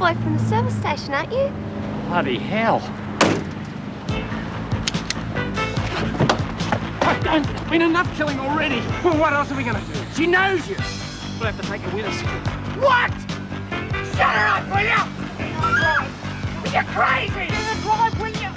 boy from the service station, aren't you? Bloody hell. There's been enough killing already. Well, what else are we going to do? She knows you. We'll have to take her with us. What? Shut her up, will you? You're crazy! Drive, will you?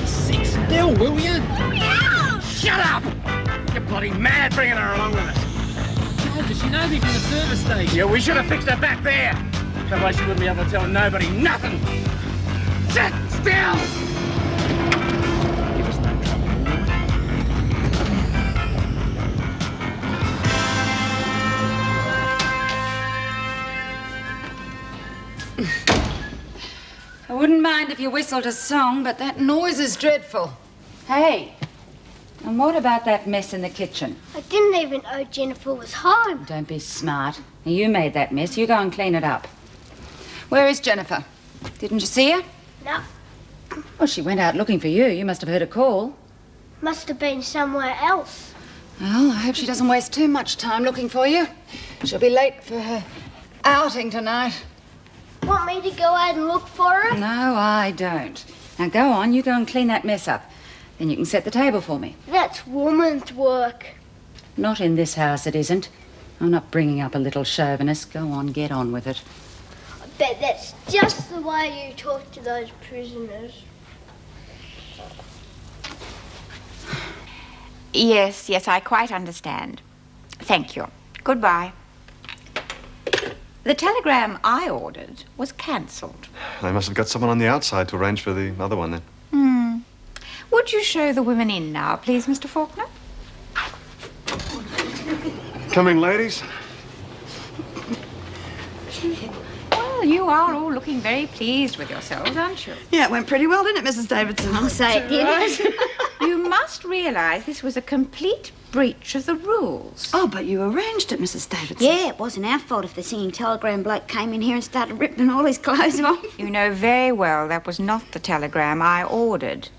Sit still, will you? Shut up! You're bloody mad bringing her along with us. Does she know me from the service station? Yeah, we should have fixed her back there. Otherwise she wouldn't be able to tell nobody nothing. Sit still! Give us no I wouldn't mind if you whistled a song, but that noise is dreadful. Hey, and what about that mess in the kitchen? I didn't even know Jennifer was home. Don't be smart. You made that mess. You go and clean it up. Where is Jennifer? Didn't you see her? No, Well, she went out looking for you. You must have heard a call. must have been somewhere else. Well, I hope she doesn't waste too much time looking for you. She'll be late for her outing tonight. Want me to go out and look for her? No, I don't. Now go on, you go and clean that mess up. Then you can set the table for me. That's woman's work. Not in this house, it isn't. I'm not bringing up a little chauvinist. Go on, get on with it. I bet that's just the way you talk to those prisoners. Yes, I quite understand. Thank you. Goodbye. The telegram I ordered was cancelled. They must have got someone on the outside to arrange for the other one then. Would you show the women in now, please, Mr. Faulkner? Coming, ladies. Well, you are all looking very pleased with yourselves, aren't you? Yeah, it went pretty well, didn't it, Mrs. Davidson? I'll say it did. You must realise this was a complete breach of the rules. Oh, but you arranged it, Mrs. Davidson. Yeah, it wasn't our fault if the singing telegram bloke came in here and started ripping all his clothes off. You know very well that was not the telegram I ordered.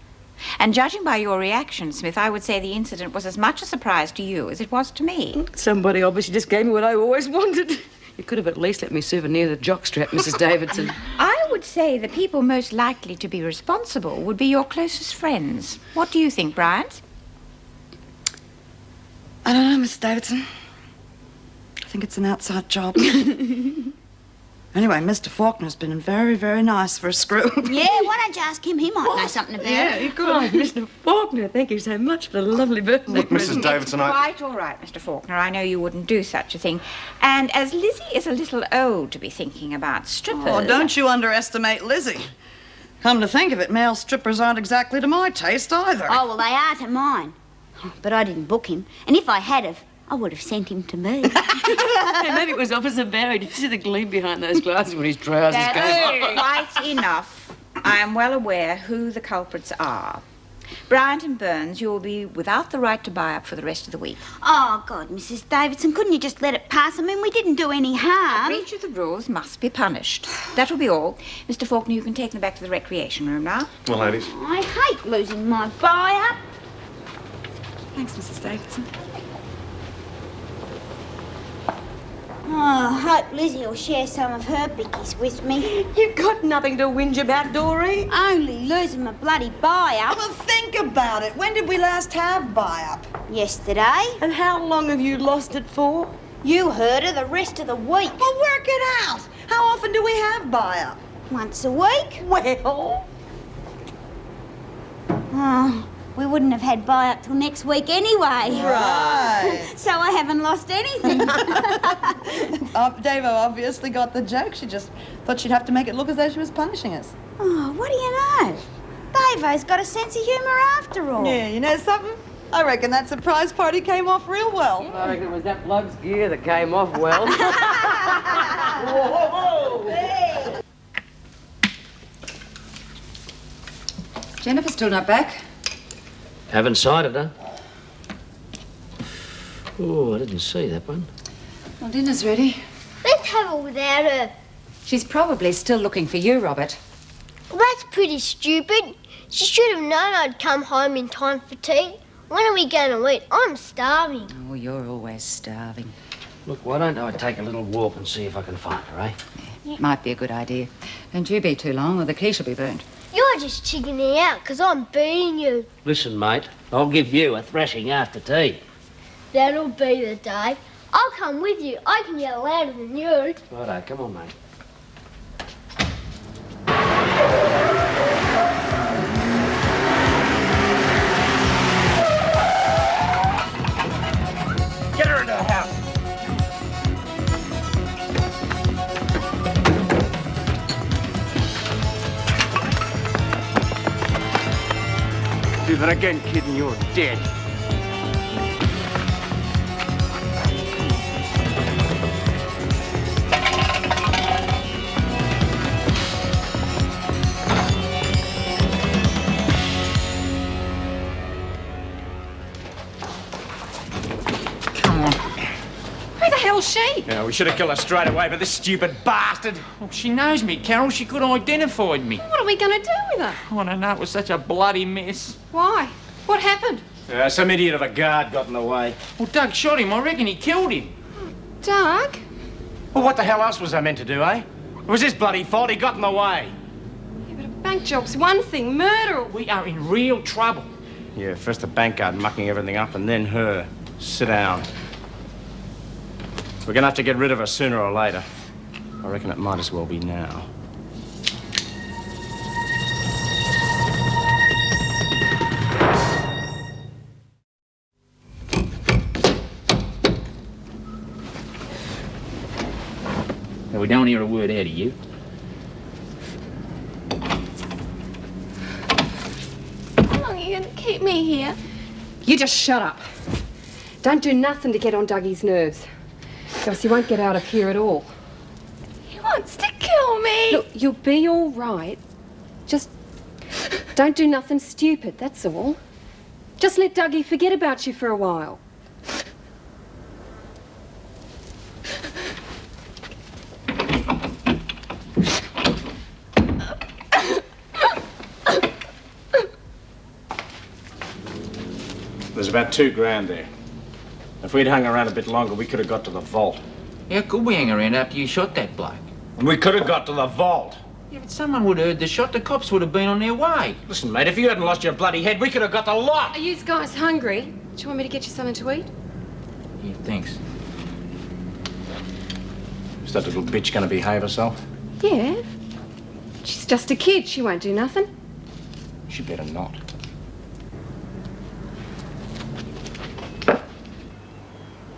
And judging by your reaction, Smith, I would say the incident was as much a surprise to you as it was to me. Somebody obviously just gave me what I always wanted. You could have at least let me souvenir the jockstrap, Mrs. Davidson. I would say the people most likely to be responsible would be your closest friends. What do you think, Bryant? I don't know, Mrs. Davidson. I think it's an outside job. Anyway, Mr. Faulkner's been very, very nice for a screw. Yeah, why don't you ask him? He might know something about it. you could. Oh, Mr. Faulkner, thank you so much for the lovely birthday Look, present. Mrs. Davidson, Quite all right, Mr. Faulkner. I know you wouldn't do such a thing. And as Lizzie is a little old to be thinking about strippers... Oh, don't you underestimate Lizzie. Come to think of it, male strippers aren't exactly to my taste either. Oh, well, they are to mine. But I didn't book him. And if I had have, I would have sent him to me. Hey, maybe it was Officer Barry. Did you see the gleam behind those glasses when his trousers came That's off? quite enough. I am well aware who the culprits are. Bryant and Burns, you will be without the right to buy up for the rest of the week. Oh, God, Mrs. Davidson, couldn't you just let it pass? I mean, we didn't do any harm. Breach of the rules must be punished. That will be all. Mr. Faulkner, you can take them back to the recreation room now. Well, ladies. I hate losing my buy-up. Thanks, Mrs. Davidson. Oh, I hope Lizzie will share some of her bickies with me. You've got nothing to whinge about, Doreen. Only losing my bloody buy-up Well, think about it. When did we last have buy-up? yesterday. And how long have you lost it for? You heard her the rest of the week. Well, work it out. How often do we have buy-up? Once a week. Well, Oh, we wouldn't have had buy-up till next week anyway. Right. So I haven't lost anything. Davo obviously got the joke. She just thought she'd have to make it look as though she was punishing us. Oh, what do you know? Davo's got a sense of humour after all. Yeah, you know something? I reckon that surprise party came off real well. I reckon it was that bloke's gear that came off well. Jennifer's still not back. Haven't sighted her. Oh, I didn't see that one. Well, dinner's ready. Let's have it without her. She's probably still looking for you, Robert. Well, that's pretty stupid. She should have known I'd come home in time for tea. When are we going to eat? I'm starving. Oh, you're always starving. Look, why don't I take a little walk and see if I can find her, eh? Might be a good idea. Don't you be too long or the quiche will be burnt. You're just chickening out because I'm beating you. Listen, mate, I'll give you a thrashing after tea. That'll be the day. I'll come with you. I can yell louder than you. Righto, come on, mate. Get her into the house. Do that again, kid, and you're dead. Who the hell's she? Yeah, we should have killed her straight away, but this stupid bastard. Well, she knows me, Carol. She could have identified me. What are we going to do with her? I don't know. It was such a bloody mess. Why? What happened? Some idiot of a guard got in the way. Well, Doug shot him. I reckon he killed him. Doug? Well, what the hell else was I meant to do, eh? It was his bloody fault. He got in the way. Yeah, but a bank job's one thing. Murder. We are in real trouble. Yeah, first the bank guard mucking everything up, and then her. Sit down. We're gonna have to get rid of her sooner or later. I reckon it might as well be now. Now, we don't hear a word out of you. How long are you going to keep me here? You just shut up. Don't do nothing to get on Dougie's nerves. Else he won't get out of here at all. He wants to kill me. Look, you'll be all right. Just don't do nothing stupid, that's all. Just let Dougie forget about you for a while. There's about $2,000 there. If we'd hung around a bit longer, we could have got to the vault. How could we hang around after you shot that bloke? And we could have got to the vault. Yeah, but someone would have heard the shot. The cops would have been on their way. Listen, mate, if you hadn't lost your bloody head, we could have got the lot. Are you guys hungry? Do you want me to get you something to eat? Yeah, thanks. Is that little bitch gonna behave herself? Yeah. She's just a kid. She won't do nothing. She better not.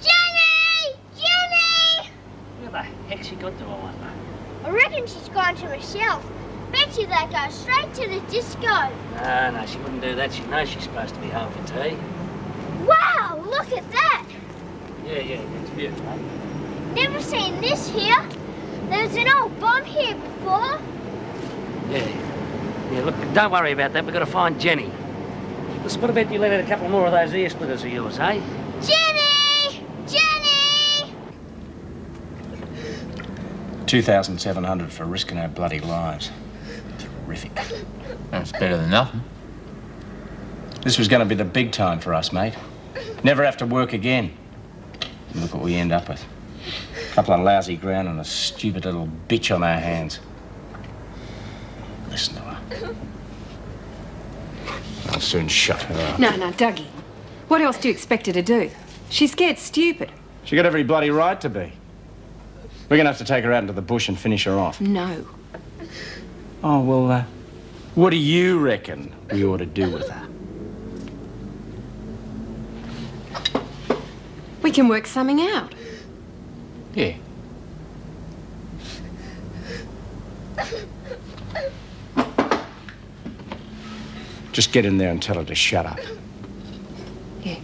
Jenny! Where the heck's she got to, I wonder? I reckon she's gone to herself. Bet you they go straight to the disco. No, she wouldn't do that. She knows she's supposed to be home for tea. Wow, look at that. Yeah, it's beautiful. Never seen this here. There was an old bomb here before. Yeah, look, don't worry about that. We've got to find Jenny. Listen, what about you let out a couple more of those ear splitters of yours, eh? Jenny! Jenny! 2,700 for risking our bloody lives. Terrific. That's better than nothing. This was going to be the big time for us, mate. Never have to work again. And look what we end up with. A couple of lousy ground and a stupid little bitch on our hands. Listen to her. I'll soon shut her up. No, Dougie. What else do you expect her to do? She's scared stupid. She got every bloody right to be. We're going to have to take her out into the bush and finish her off. No. Oh, well, what do you reckon we ought to do with her? We can work something out. Yeah. Just get in there and tell her to shut up. Yeah.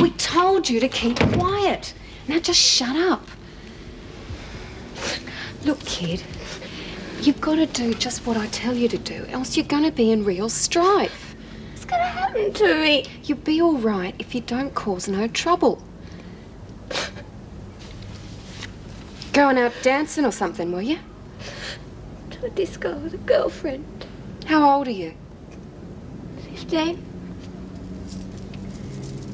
We told you to keep quiet. Now just shut up. Look, kid, You've got to do just what I tell you to do, else you're going to be in real strife. What's going to happen to me? You'll be all right if you don't cause no trouble. Going out dancing or something, will you? To a disco with a girlfriend. How old are you? 15.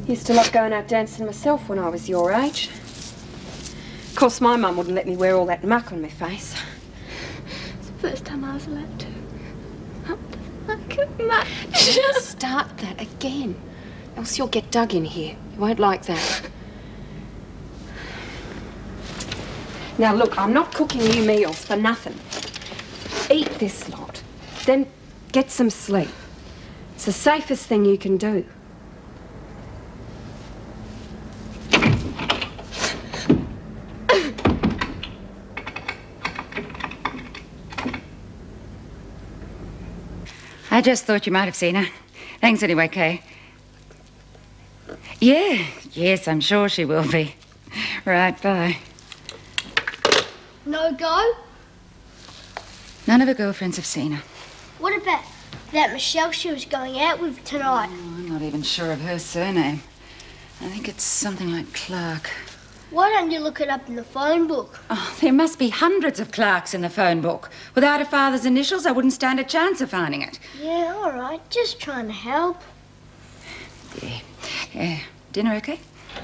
Used to love going out dancing myself when I was your age. Of course, my mum wouldn't let me wear all that muck on my face. It's the first time I was allowed to. Mum doesn't like it much. Don't start that again, else you'll get dug in here. You won't like that. Now look, I'm not cooking you meals for nothing. Eat this lot, then get some sleep. It's the safest thing you can do. I just thought you might have seen her. Thanks anyway, Kay. Yeah, yes, I'm sure she will be. Right, bye. No go? None of her girlfriends have seen her. What about that Michelle she was going out with tonight? Oh, I'm not even sure of her surname. I think it's something like Clark. Why don't you look it up in the phone book? Oh, there must be hundreds of Clarks in the phone book. Without her father's initials, I wouldn't stand a chance of finding it. Yeah, all right. Just trying to help. Yeah. Dinner okay?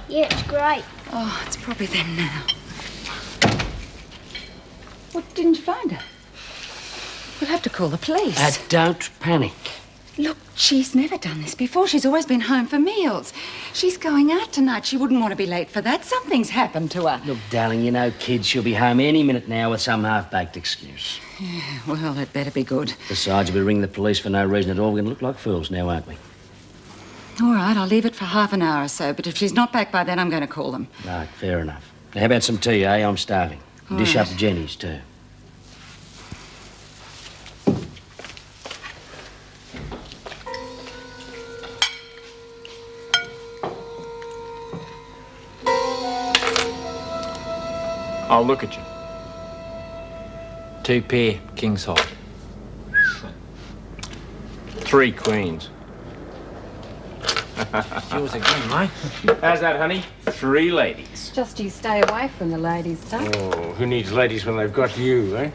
Yeah, it's great. Oh, it's probably them now. What, didn't you find her? We'll have to call the police. Don't panic. Look, she's never done this before. She's always been home for meals. She's going out tonight. She wouldn't want to be late for that. Something's happened to her. Look, darling, you know kids. She'll be home any minute now with some half-baked excuse. Yeah, well, it better be good. Besides, if we ring the police for no reason at all, we're going to look like fools now, aren't we? All right, I'll leave it for half an hour or so, but if she's not back by then, I'm going to call them. Right, fair enough. Now, how about some tea, eh? I'm starving. All Dish right. up Jenny's, too. I'll look at you. 2 pair, king size. 3 queens. Yours again, mate. How's that, honey? 3 ladies. Just you stay away from the ladies, Doug. Oh, who needs ladies when they've got you, eh?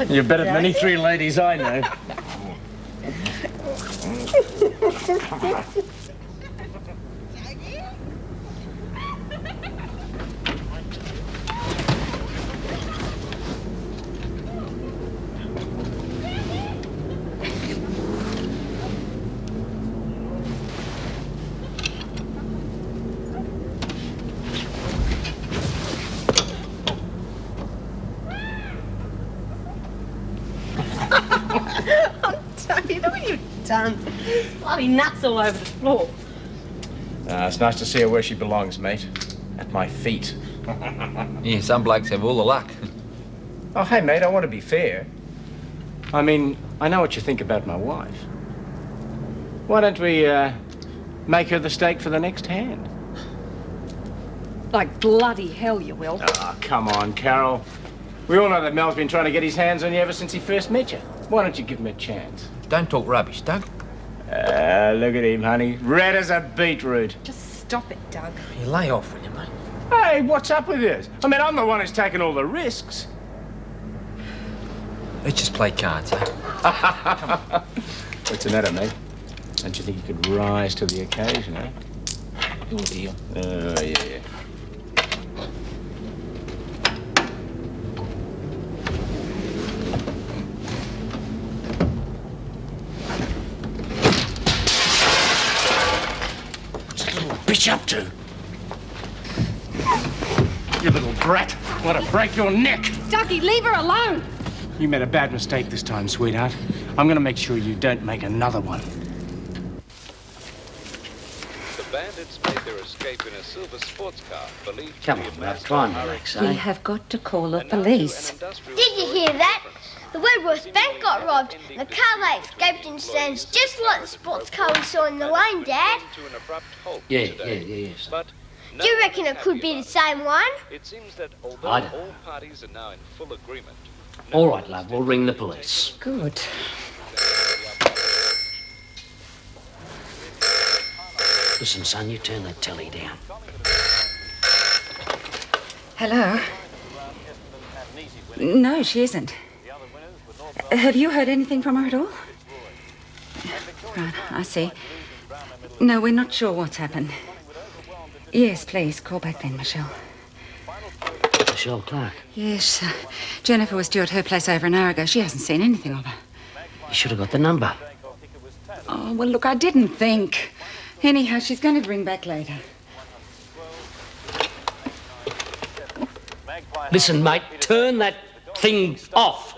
You're better than any 3 ladies I know. Dougie, look what you've done. Bloody nuts all over the floor. It's nice to see her where she belongs, mate. At my feet. Yeah, some blokes have all the luck. Oh, hey, mate, I want to be fair. I mean, I know what you think about my wife. Why don't we, make her the stake for the next hand? Like bloody hell you will. Oh, come on, Carol. We all know that Mel's been trying to get his hands on you ever since he first met you. Why don't you give him a chance? Don't talk rubbish, Doug. Look at him, honey. Red as a beetroot. Just stop it, Doug. You lay off, will you, mate? Hey, what's up with this? I mean, I'm the one who's taking all the risks. Let's just play cards, eh? What's the matter, mate? Don't you think you could rise to the occasion, eh? Your deal. Oh, yeah. What's that little bitch up to? You little brat. Want to break your neck. Dougie, leave her alone. You made a bad mistake this time, sweetheart. I'm going to make sure you don't make another one. The bandits made their escape in a silver sports car, believed Come to be on, a love, Mazda try and RX. relax, We eh? have got to call the police. Did you hear that? The Woodworth Bank got robbed. The car they escaped in stands just like the sports car we saw in the lane, Dad. Yes. But Do you reckon it could be the same one? it seems that although I don't all parties are now in full agreement, All right, love, we'll ring the police. Good. Listen, son, you turn that telly down. Hello? No, she isn't. Have you heard anything from her at all? Right, I see. No, we're not sure what's happened. Yes, please, call back then, Michelle. Michelle Clark. Yes, Jennifer was due at her place over an hour ago. She hasn't seen anything of her. You should have got the number. Oh, well, look, I didn't think. Anyhow, she's going to ring back later. Listen, mate, turn that thing off.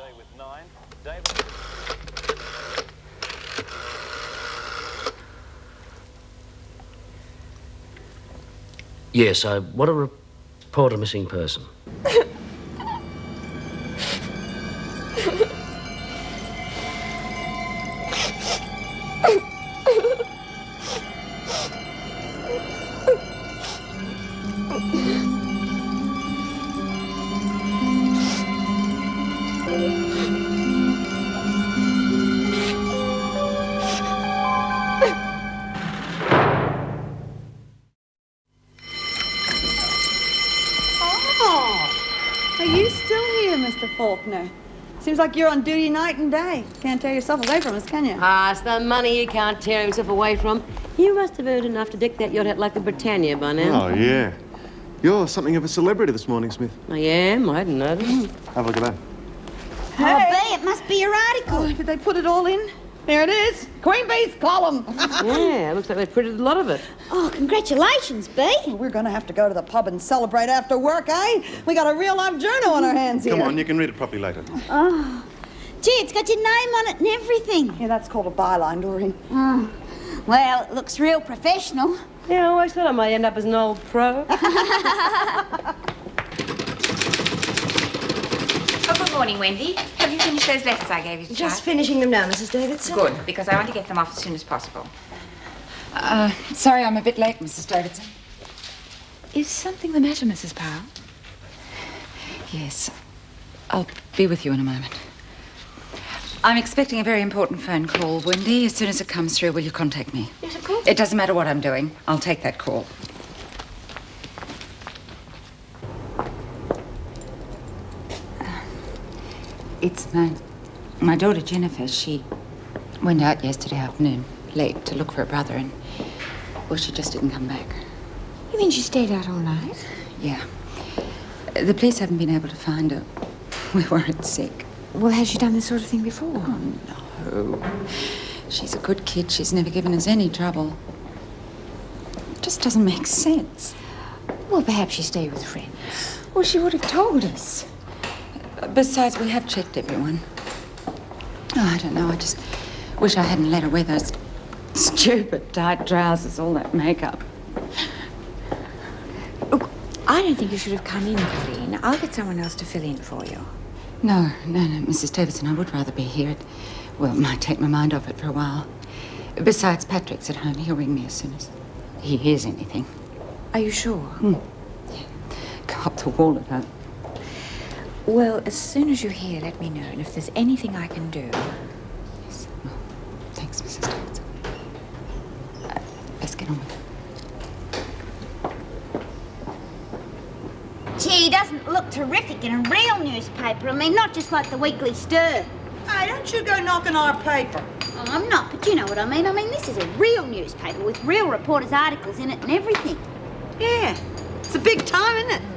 Yes, I want to report a missing person. Are you still here, Mr. Faulkner? Seems like you're on duty night and day. Can't tear yourself away from us, can you? Ah, it's the money he can't tear himself away from. You must have earned enough to deck that yacht out like the Britannia by now. Oh, yeah. You're something of a celebrity this morning, Smith. I am. I hadn't noticed. Have a look at that. Oh, B, it must be your article. Oh, did they put it all in? There it is. Queen Bee's column. Yeah, looks like they've printed a lot of it. Oh, congratulations, B. We're going to have to go to the pub and celebrate after work, eh? We got a real-life journal on our hands here. Come on, you can read it properly later. Oh. Gee, it's got your name on it and everything. Yeah, that's called a byline, Doreen. Oh. Well, it looks real professional. Yeah, I always thought I might end up as an old pro. Oh, good morning, Wendy. Have you finished those letters I gave you to Just type? finishing them now, Mrs. Davidson. Good, because I want to get them off as soon as possible. Sorry I'm a bit late, Mrs. Davidson. Is something the matter, Mrs. Powell? Yes. I'll be with you in a moment. I'm expecting a very important phone call, Wendy. As soon as it comes through, will you contact me? Yes, of course. It doesn't matter what I'm doing. I'll take that call. It's my daughter, Jennifer. She went out yesterday afternoon, late, to look for her brother, and, well, she just didn't come back. You mean she stayed out all night? Yeah. The police haven't been able to find her. We weren't sick. Well, has she done this sort of thing before? Oh, no. She's a good kid. She's never given us any trouble. It just doesn't make sense. Well, perhaps she stayed with friends. Well, she would have told us. Besides, we have checked everyone. Oh, I don't know. I just wish I hadn't let her wear those stupid tight trousers, all that makeup. Look, I don't think you should have come in, Colleen. I'll get someone else to fill in for you. No, Mrs. Davidson, I would rather be here. It might take my mind off it for a while. Besides, Patrick's at home. He'll ring me as soon as he hears anything. Are you sure? Yeah. Go up the wall at home. Well, as soon as you're here, let me know. And if there's anything I can do... Yes. Well, thanks, Mrs. Davidson. Let's get on with it. Gee, doesn't look terrific in a real newspaper. I mean, not just like the Weekly Stir. Hey, don't you go knocking our paper. Oh, I'm not, but you know what I mean. I mean, this is a real newspaper with real reporters' articles in it and everything. Yeah, it's a big time, isn't it?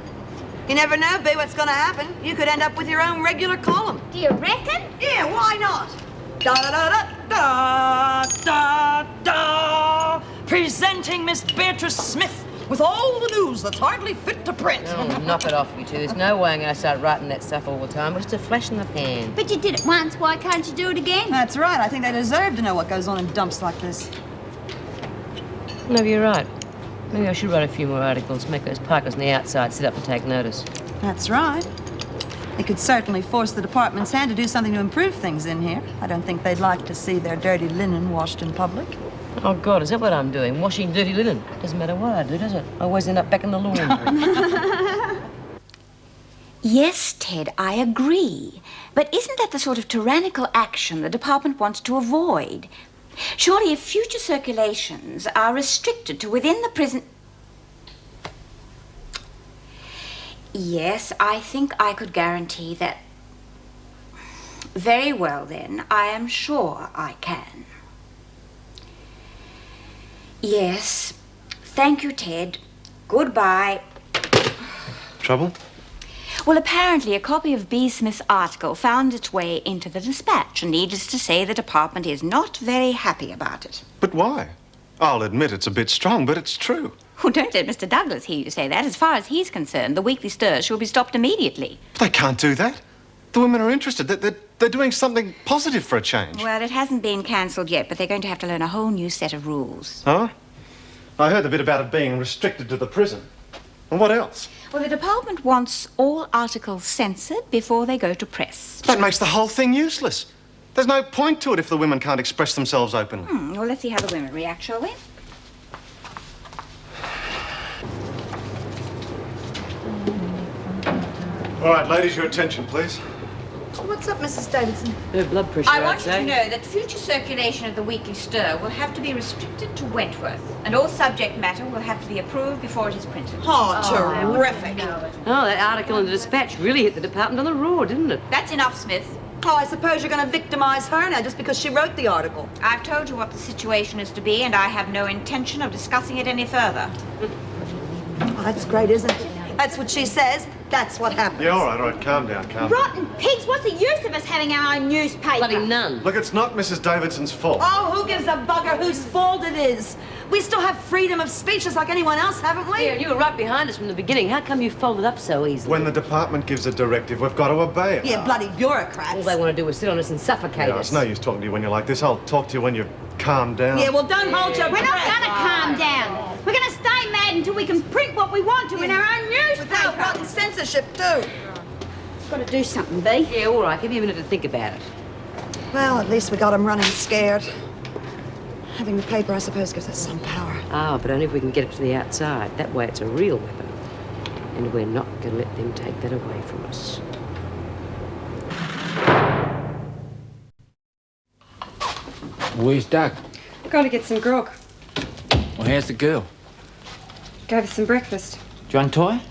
You never know, B, what's going to happen. You could end up with your own regular column. Do you reckon? Yeah, why not? Da-da-da-da-da-da-da. Presenting Miss Beatrice Smith with all the news that's hardly fit to print. Oh, knock it off, you two. There's no way I'm going to start writing that stuff all the time. It's just a flash in the pan. But you did it once. Why can't you do it again? That's right. I think they deserve to know what goes on in dumps like this. Maybe you're right. Maybe I should write a few more articles, make those pikers on the outside sit up and take notice. That's right. They could certainly force the department's hand to do something to improve things in here. I don't think they'd like to see their dirty linen washed in public. Oh, God, is that what I'm doing? Washing dirty linen? Doesn't matter what I do, does it? I always end up back in the laundry. Yes, Ted, I agree. But isn't that the sort of tyrannical action the department wants to avoid? Surely if future circulations are restricted to within the prison... Yes, I think I could guarantee that. Very well, then. I am sure I can. Yes. Thank you, Ted. Goodbye. Trouble? Well, apparently a copy of B. Smith's article found its way into the Dispatch, and needless to say, the department is not very happy about it. But why? I'll admit it's a bit strong, but it's true. Well, don't let Mr. Douglas hear you say that. As far as he's concerned, the weekly stirs shall be stopped immediately. But they can't do that. The women are interested. They're doing something positive for a change. Well, it hasn't been cancelled yet, but they're going to have to learn a whole new set of rules. Huh? I heard the bit about it being restricted to the prison. And what else? Well, the department wants all articles censored before they go to press. That makes the whole thing useless. There's no point to it if the women can't express themselves openly. Well, let's see how the women react, shall we? All right, ladies, your attention, please. What's up, Mrs. Davidson? Her blood pressure, I I'd want you say. to know that future circulation of the Weekly Stir will have to be restricted to Wentworth, and all subject matter will have to be approved before it is printed. Oh, terrific. Oh, that article in the Dispatch really hit the department on the raw, didn't it? That's enough, Smith. Oh, I suppose you're going to victimize her now just because she wrote the article. I've told you what the situation is to be, and I have no intention of discussing it any further. Oh, that's great, isn't it? That's what she says. That's what happens. Yeah, all right, calm down, calm down. Rotten pigs, what's the use of us having our own newspaper? Bloody none. Look, it's not Mrs. Davidson's fault. Oh, who gives a bugger whose fault it is? We still have freedom of speech just like anyone else, haven't we? Yeah, and you were right behind us from the beginning. How come you folded up so easily? When the department gives a directive, we've got to obey it. Yeah, bloody bureaucrats. All they want to do is sit on us and suffocate Yeah, us. it's no use talking to you when you're like this. I'll talk to you when you've calmed down. Yeah, well, don't hold your We're breath. not going to calm down. We're going to stay mad until we can print what we want to in our own newspaper. Without rotten censorship, too. Got to do something, B. Yeah, all right. Give me a minute to think about it. Well, at least we got them running scared. Having the paper, I suppose, gives us some power. Ah, but only if we can get it to the outside. That way it's a real weapon. And we're not going to let them take that away from us. Where's Doug? Gone to get some grog. Well, how's the girl? Gave her some breakfast. Do you untie her?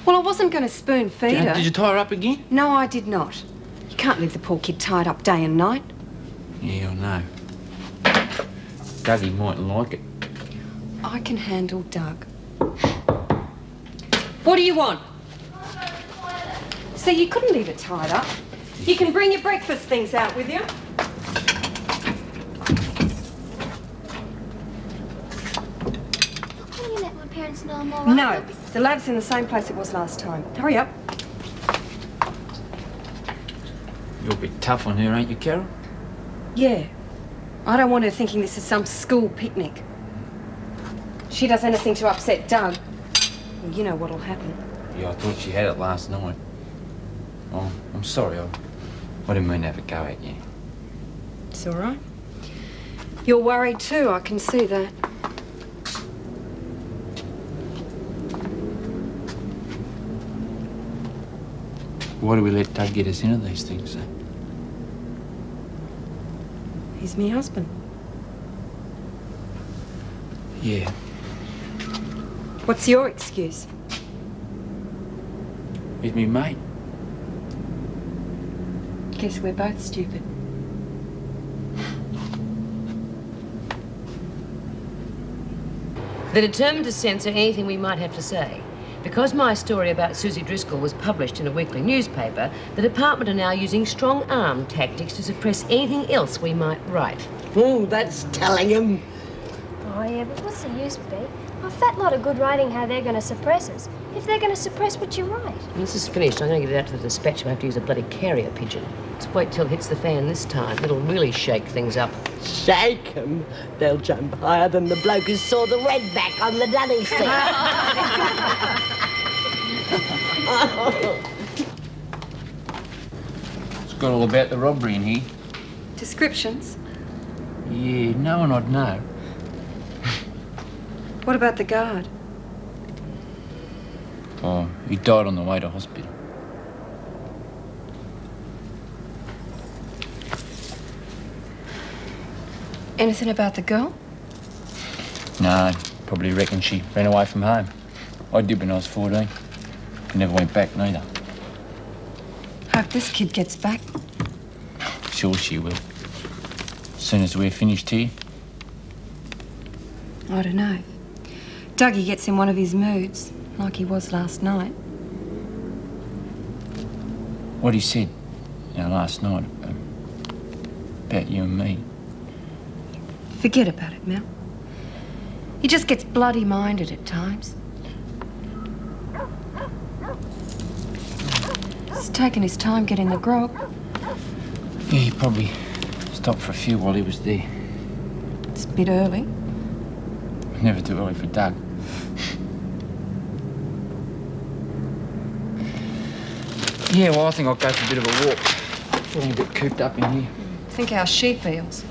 Well, I wasn't going to spoon feed her. Did you tie her up again? No, I did not. You can't leave the poor kid tied up day and night. Yeah, I know. Dougie mightn't like it. I can handle Doug. What do you want? So you couldn't leave it tied up. You can bring your breakfast things out with you. Can you let my parents know I'm all right? No, the lab's in the same place it was last time. Hurry up. You're a bit tough on her, ain't you, Carol? Yeah. I don't want her thinking this is some school picnic. She does anything to upset Doug, well, you know what'll happen. Yeah, I thought she had it last night. Oh, I'm sorry. I didn't mean to have a go at you. It's all right. You're worried too, I can see that. Why do we let Doug get us into these things, then? He's my husband. Yeah. What's your excuse? He's me mate. Guess we're both stupid. They're determined to censor anything we might have to say. Because my story about Susie Driscoll was published in a weekly newspaper, the department are now using strong-arm tactics to suppress anything else we might write. Oh, that's telling him. Oh, yeah, but what's the use, B? A fat lot of good writing how they're going to suppress us. If they're going to suppress what you write. When this is finished, I'm going to get it out to the Dispatch. We'll have to use a bloody carrier pigeon. Let's wait till it hits the fan this time. It'll really shake things up. Shake 'em? They'll jump higher than the bloke who saw the redback on the dunny stick. It's got all about the robbery in here. Descriptions? Yeah, no one I'd know. What about the guard? Oh, he died on the way to hospital. Anything about the girl? No, probably reckon she ran away from home. I did when I was 14. I never went back neither. Hope this kid gets back. Sure she will. As soon as we're finished here. I don't know. Dougie gets in one of his moods, like he was last night. What he said, last night, about you and me. Forget about it, Mel. He just gets bloody-minded at times. He's taken his time getting the grog. Yeah, he probably stopped for a few while he was there. It's a bit early. Never too early for Doug. Yeah, well, I think I'll go for a bit of a walk. Feeling a bit cooped up in here. Think how she feels.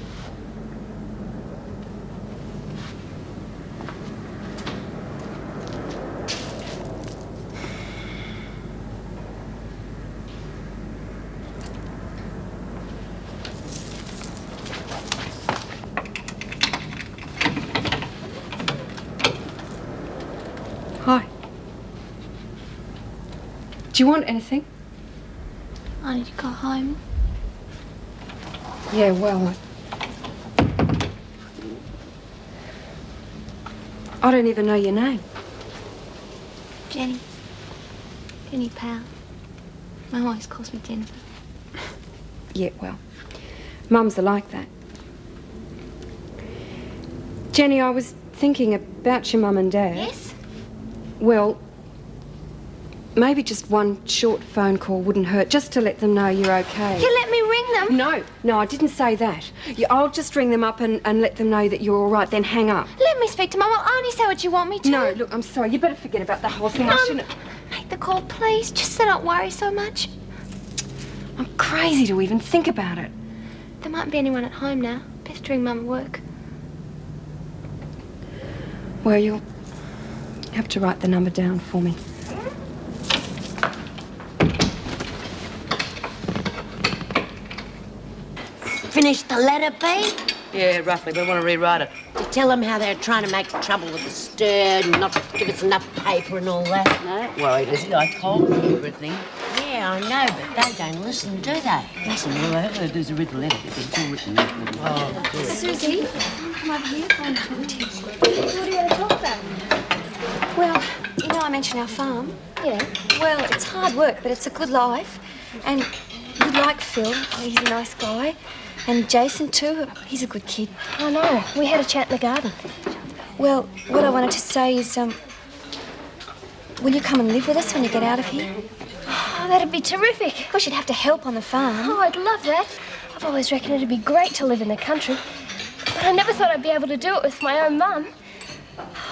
Hi. Do you want anything? I need to go home. Yeah, well, I don't even know your name. Jenny. Jenny Powell. Mum always calls me Jennifer. Yeah, well, mums are like that. Jenny, I was thinking about your mum and dad. Yes? Well, maybe just one short phone call wouldn't hurt, just to let them know you're okay. You let me ring them? No, I didn't say that. I'll just ring them up and let them know that you're all right, then hang up. Let me speak to Mum. I'll only say what you want me to. No, look, I'm sorry. You better forget about the whole thing. Mum, I shouldn't... make the call, please, just so don't worry so much. I'm crazy to even think about it. There mightn't be anyone at home now. Pestering Mum at work. Well, you'll have to write the number down for me. Finished the letter, B? Yeah, roughly, but I want to rewrite it. To tell them how they're trying to make trouble with the Stern and not to give us enough paper and all that. Don't worry, Lizzie, I told you everything. Yeah, I know, but they don't listen, do they? Listen, well, there's a written letter. It's all written. Oh, good. Susie, come over here. I want to talk to you. What are you going to talk about? Well, you know I mentioned our farm. Yeah. Well, it's hard work, but it's a good life. And you like Phil. He's a nice guy. And Jason, too. He's a good kid. I know. We had a chat in the garden. Well, what I wanted to say is, will you come and live with us when you get out of here? Oh, that'd be terrific. Of course, you'd have to help on the farm. Oh, I'd love that. I've always reckoned it'd be great to live in the country. But I never thought I'd be able to do it with my own mum.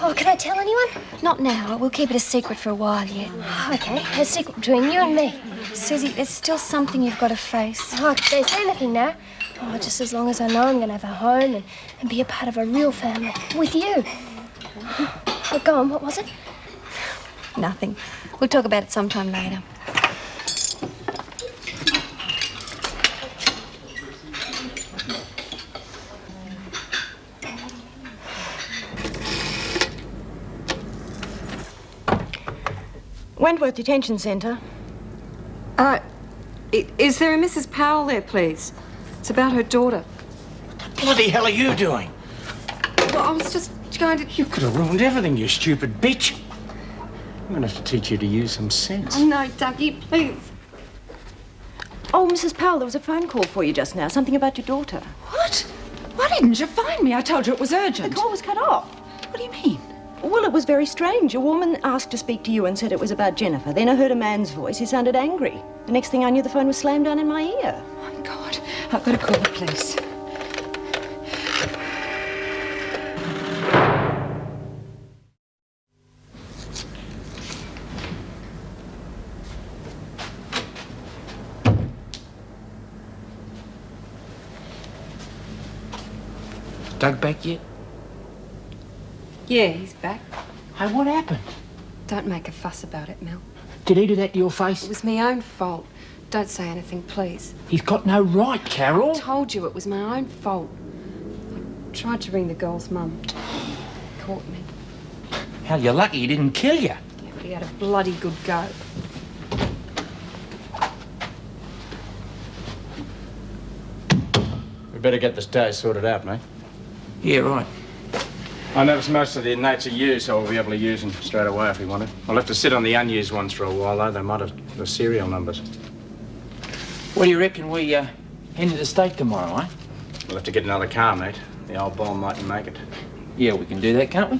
Oh, can I tell anyone? Not now. We'll keep it a secret for a while yet. Okay, a secret between you and me. Susie, there's still something you've got to face. Oh, I can't say anything now. Oh, just as long as I know I'm going to have a home and be a part of a real family. With you. Oh, go on, what was it? Nothing. We'll talk about it sometime later. Wentworth Detention Centre. Is there a Mrs. Powell there, please? It's about her daughter. What the bloody hell are you doing? Well, I was just going to... You could have ruined everything, you stupid bitch. I'm going to have to teach you to use some sense. Oh, no, Dougie, please. Oh, Mrs. Powell, there was a phone call for you just now. Something about your daughter. What? Why didn't you phone me? I told you it was urgent. The call was cut off. What do you mean? Well, it was very strange. A woman asked to speak to you and said it was about Jennifer. Then I heard a man's voice. He sounded angry. The next thing I knew, the phone was slammed down in my ear. Oh, God. I've got to call the police. Doug back yet? Yeah, he's back. Hey, what happened? Don't make a fuss about it, Mel. Did he do that to your face? It was my own fault. Don't say anything, please. He's got no right, Carol. I told you it was my own fault. Tried to ring the girl's mum. Caught me. Hell, you're lucky he didn't kill you. Yeah, but he had a bloody good go. We better get this day sorted out, mate. Yeah, right. I noticed most of the innates are used, so we'll be able to use them straight away if we want to. I'll have to sit on the unused ones for a while, though. They might have the serial numbers. What do you reckon we head to the state tomorrow, eh? We'll have to get another car, mate. The old bomb mightn't make it. Yeah, we can do that, can't we?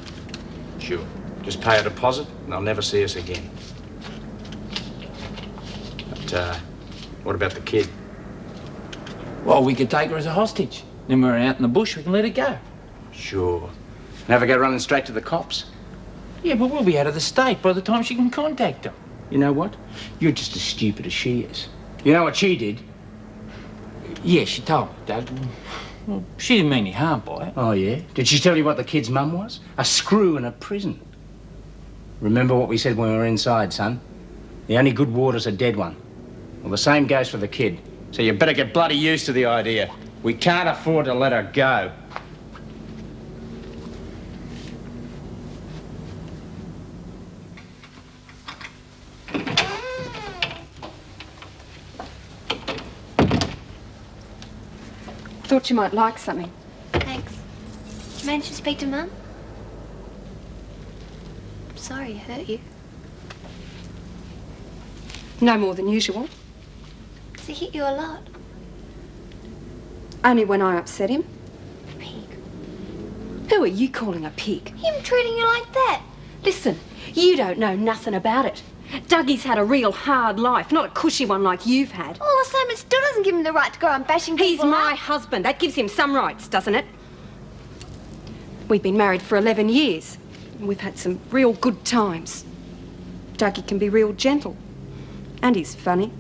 Sure. Just pay a deposit and they'll never see us again. But, what about the kid? Well, we could take her as a hostage. Then when we're out in the bush, we can let her go. Sure. And have her go running straight to the cops? Yeah, but we'll be out of the state by the time she can contact them. You know what? You're just as stupid as she is. You know what she did? Yeah, she told me, Doug. Well, she didn't mean any harm by it. Oh, yeah? Did she tell you what the kid's mum was? A screw in a prison. Remember what we said when we were inside, son? The only good water's a dead one. Well, the same goes for the kid. So you better get bloody used to the idea. We can't afford to let her go. Thought you might like something. Thanks. Managed to speak to Mum? Sorry I hurt you. No more than usual. Does he hit you a lot? Only when I upset him. Pig. Who are you calling a pig? Him treating you like that? Listen, you don't know nothing about it. Dougie's had a real hard life, not a cushy one like you've had. All the same, it still doesn't give him the right to go around bashing people. He's my husband. That gives him some rights, doesn't it? We've been married for 11 years. And we've had some real good times. Dougie can be real gentle. And he's funny.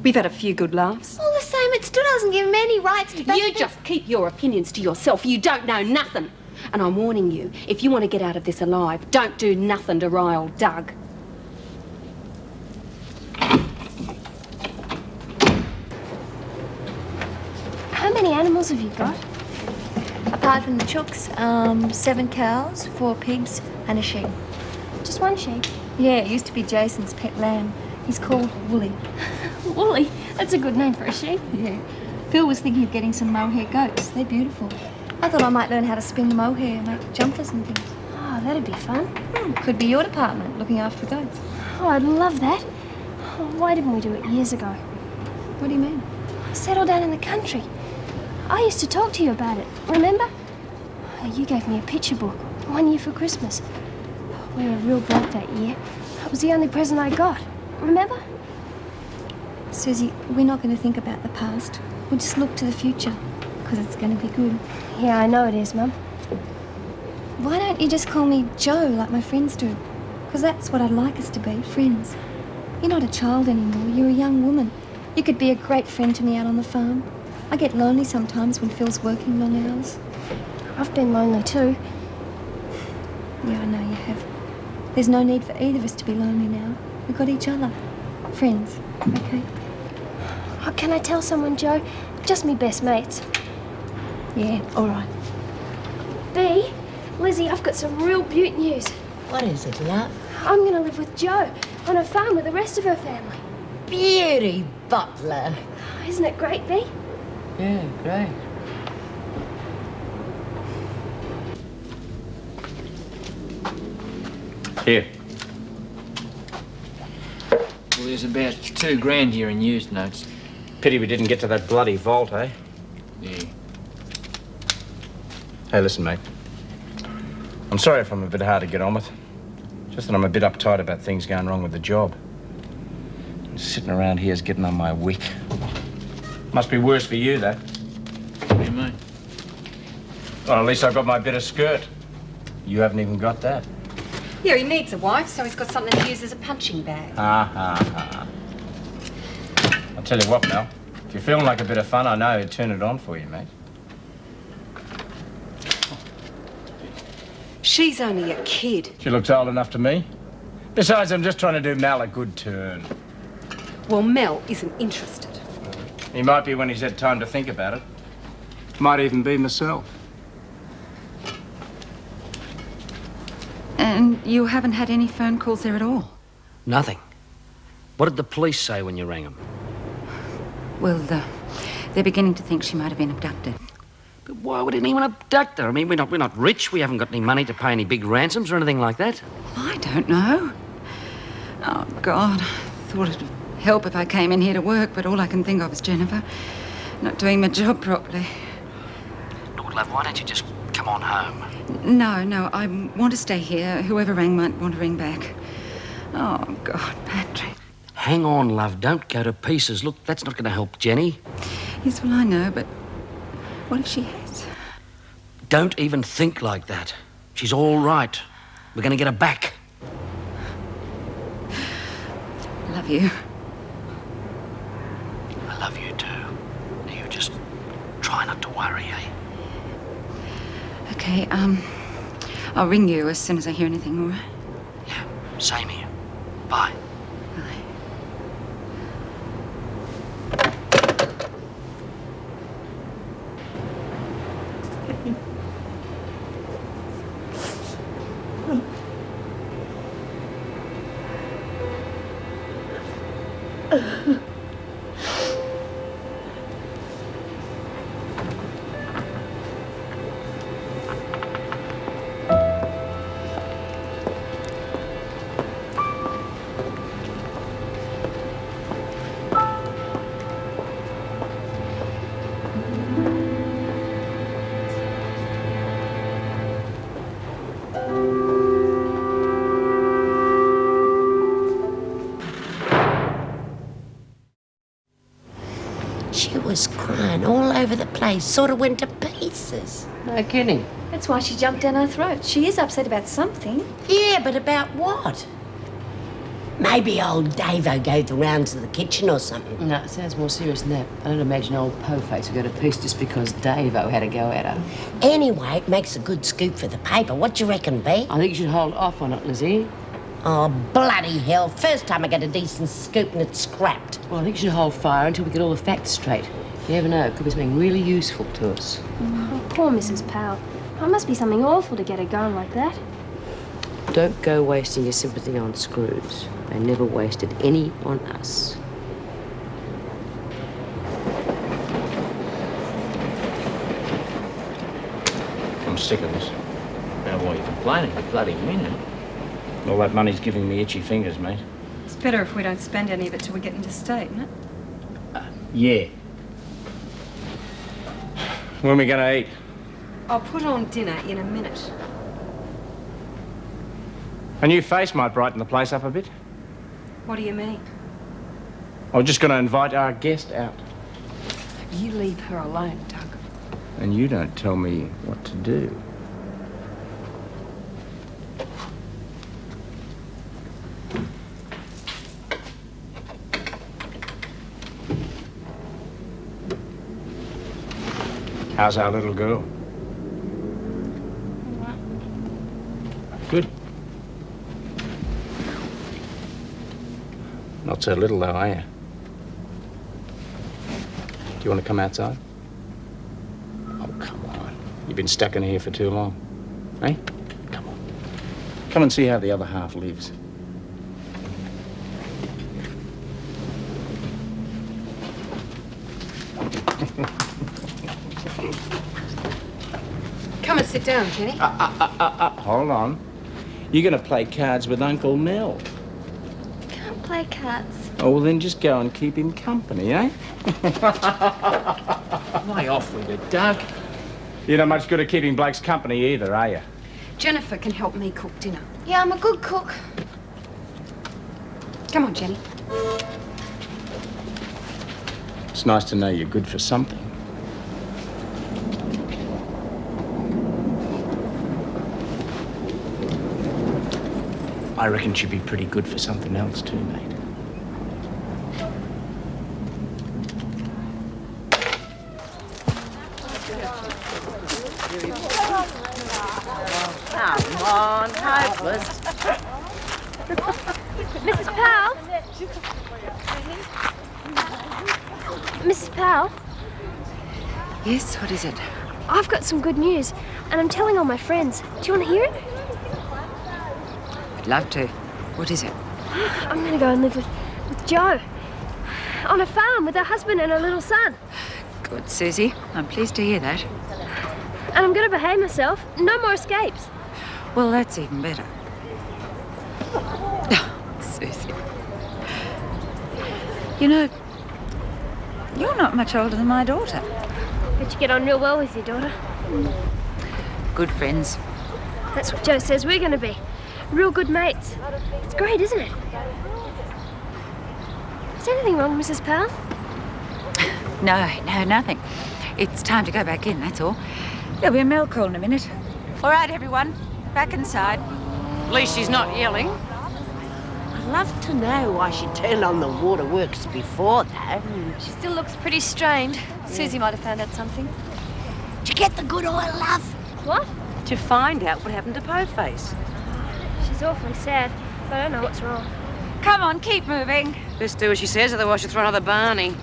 We've had a few good laughs. All the same, it still doesn't give him any rights to bash You just keep your opinions to yourself. You don't know nothing. And I'm warning you, if you want to get out of this alive, don't do nothing to rile Doug. How many animals have you got? Apart from the chooks, 7 cows, 4 pigs, and a sheep. Just one sheep? Yeah, it used to be Jason's pet lamb. He's called Woolly. Woolly? That's a good name for a sheep. Yeah. Phil was thinking of getting some mohair goats. They're beautiful. I thought I might learn how to spin the mohair and make jumpers and things. Oh, that'd be fun. Could be your department, looking after the goats. Oh, I'd love that. Oh, why didn't we do it years ago? What do you mean? Settle down in the country. I used to talk to you about it, remember? You gave me a picture book, 1 year for Christmas. We were real broke that year. That was the only present I got, remember? Susie, we're not going to think about the past. We'll just look to the future, because it's going to be good. Yeah, I know it is, Mum. Why don't you just call me Jo like my friends do? Because that's what I'd like us to be, friends. You're not a child anymore, you're a young woman. You could be a great friend to me out on the farm. I get lonely sometimes when Phil's working long hours. I've been lonely too. Yeah, I know you have. There's no need for either of us to be lonely now. We've got each other. Friends, okay? Oh, can I tell someone, Jo? Just me best mates. Yeah, all right. B, Lizzie, I've got some real beaut news. What is it, love? I'm going to live with Jo on a farm with the rest of her family. Beauty butler. Isn't it great, B? Yeah, great. Here. Well, there's about $2,000 here in used notes. Pity we didn't get to that bloody vault, eh? Yeah. Hey, listen, mate. I'm sorry if I'm a bit hard to get on with. Just that I'm a bit uptight about things going wrong with the job. Sitting around here is getting on my wick. Must be worse for you, though. What do you mean? Well, at least I've got my bit of skirt. You haven't even got that. Yeah, he needs a wife, so he's got something to use as a punching bag. I'll tell you what, Mel. If you're feeling like a bit of fun, I know I'd turn it on for you, mate. She's only a kid. She looks old enough to me. Besides, I'm just trying to do Mel a good turn. Well, Mel isn't interested. He might be when he's had time to think about it. Might even be myself. you haven't had any phone calls there at all? Nothing. What did the police say when you rang them? Well, they're beginning to think she might have been abducted. But why would anyone abduct her? I mean, we're not rich. We haven't got any money to pay any big ransoms or anything like that. I don't know. Oh, God. I thought it'd help if I came in here to work, but all I can think of is Jennifer not doing my job properly. Look, love, why don't you just come on home? No, I want to stay here. Whoever rang might want to ring back. Oh, God, Patrick. Hang on, love. Don't go to pieces. Look, that's not going to help Jenny. Yes, well, I know, but what if she has? Don't even think like that. She's all right. We're going to get her back. I love you. I love you too. You just try not to worry, eh? Okay, I'll ring you as soon as I hear anything more. Yeah, same here. Bye. She was crying all over the place, sort of went to pieces. No kidding. That's why she jumped down her throat. She is upset about something. Yeah, but about what? Maybe old Davo gave the rounds of the kitchen or something. No, it sounds more serious than that. I don't imagine old Po-Face would go to piece just because Davo had a go at her. Anyway, it makes a good scoop for the paper. What do you reckon, B? I think you should hold off on it, Lizzie. Oh, bloody hell. First time I get a decent scoop and it's scrapped. Well, I think you should hold fire until we get all the facts straight. You never know, it could be something really useful to us. Oh, poor Mrs. Powell. It must be something awful to get her going like that. Don't go wasting your sympathy on screws. They never wasted any on us. I'm sick of this. Now, why are you complaining? You bloody mean it. All that money's giving me itchy fingers, mate. It's better if we don't spend any of it till we get into state, isn't it? Yeah. When are we going to eat? I'll put on dinner in a minute. A new face might brighten the place up a bit. What do you mean? I was just going to invite our guest out. You leave her alone, Doug. And you don't tell me what to do. How's our little girl? Good. Not so little, though, are you? Do you want to come outside? Oh, come on. You've been stuck in here for too long. Eh? Come on. Come and see how the other half lives. Come and sit down, Jenny. Hold on. You're going to play cards with Uncle Mel. Can't play cards. Oh, well, then just go and keep him company, eh? Lay off with it, Doug. You're not much good at keeping blokes company either, are you? Jennifer can help me cook dinner. Yeah, I'm a good cook. Come on, Jenny. It's nice to know you're good for something. I reckon she'd be pretty good for something else too, mate. Come on, hopeless. Mrs. Powell? Mrs. Powell? Yes, what is it? I've got some good news, and I'm telling all my friends. Do you want to hear it? love to. What is it? I'm going to go and live with Jo. On a farm with her husband and her little son. Good, Susie. I'm pleased to hear that. And I'm going to behave myself. No more escapes. Well, that's even better. Susie. You know, you're not much older than my daughter. Bet you get on real well with your daughter. Good friends. That's what Jo says we're going to be. Real good mates. It's great, isn't it? Is there anything wrong, Mrs. Powell? No, nothing. It's time to go back in, that's all. There'll be a mail call in a minute. All right, everyone. Back inside. At least she's not yelling. I'd love to know why she turned on the waterworks before that. She still looks pretty strained. Susie might have found out something. Did you get the good oil, love? What? To find out what happened to Po-Face. She's awfully sad, but I don't know what's wrong. Come on, keep moving. Best do as she says, otherwise she'll throw another Barney.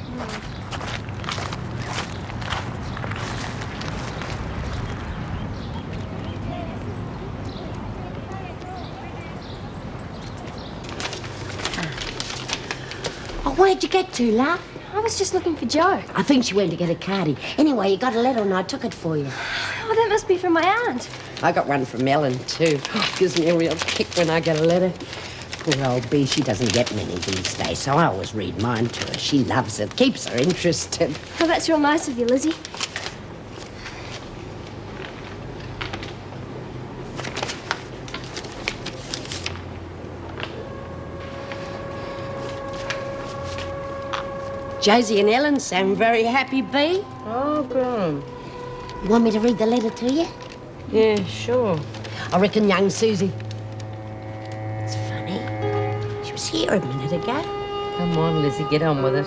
Oh, where'd you get to, love? I was just looking for Jo. I think she went to get a cardie. Anyway, you got a letter and I took it for you. Oh, that must be from my aunt. I got one from Ellen, too. Gives me a real kick when I get a letter. Poor old Bee, she doesn't get many these days, so I always read mine to her. She loves it, keeps her interested. Oh, that's real nice of you, Lizzie. Josie and Ellen sound very happy, Bee. Oh, God. You want me to read the letter to you? Yeah, sure. I reckon young Susie. It's funny. She was here a minute ago. Come on, Lizzie, get on with it.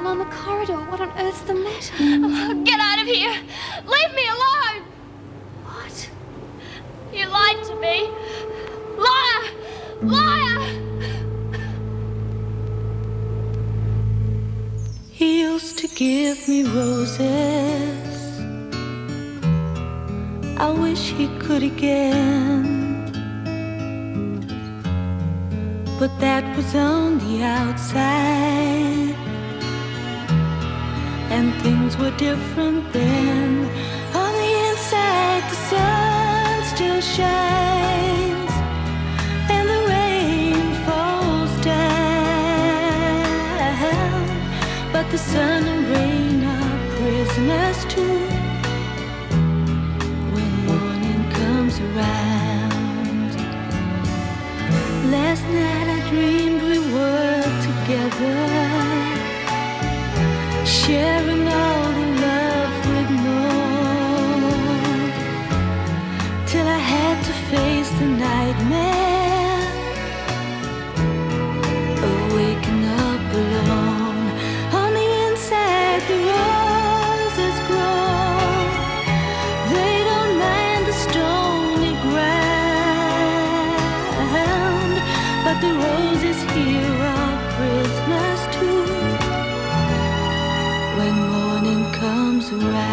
On the corridor. What on earth's the matter? Oh, get out of here! Leave me alone! What? You lied to me! Liar! Liar! He used to give me roses. I wish he could again. But that was on the outside. And things were different then. On the inside, the sun still shines, and the rain falls down. But the sun and rain are prisoners too. When morning comes around. Last night I dreamed we were together, sharing all the love we'd known, till I had to face the nightmare of waking up alone. On the inside, the roses grow. They don't mind the stony ground, but the roses here are prisoners too. When morning comes around.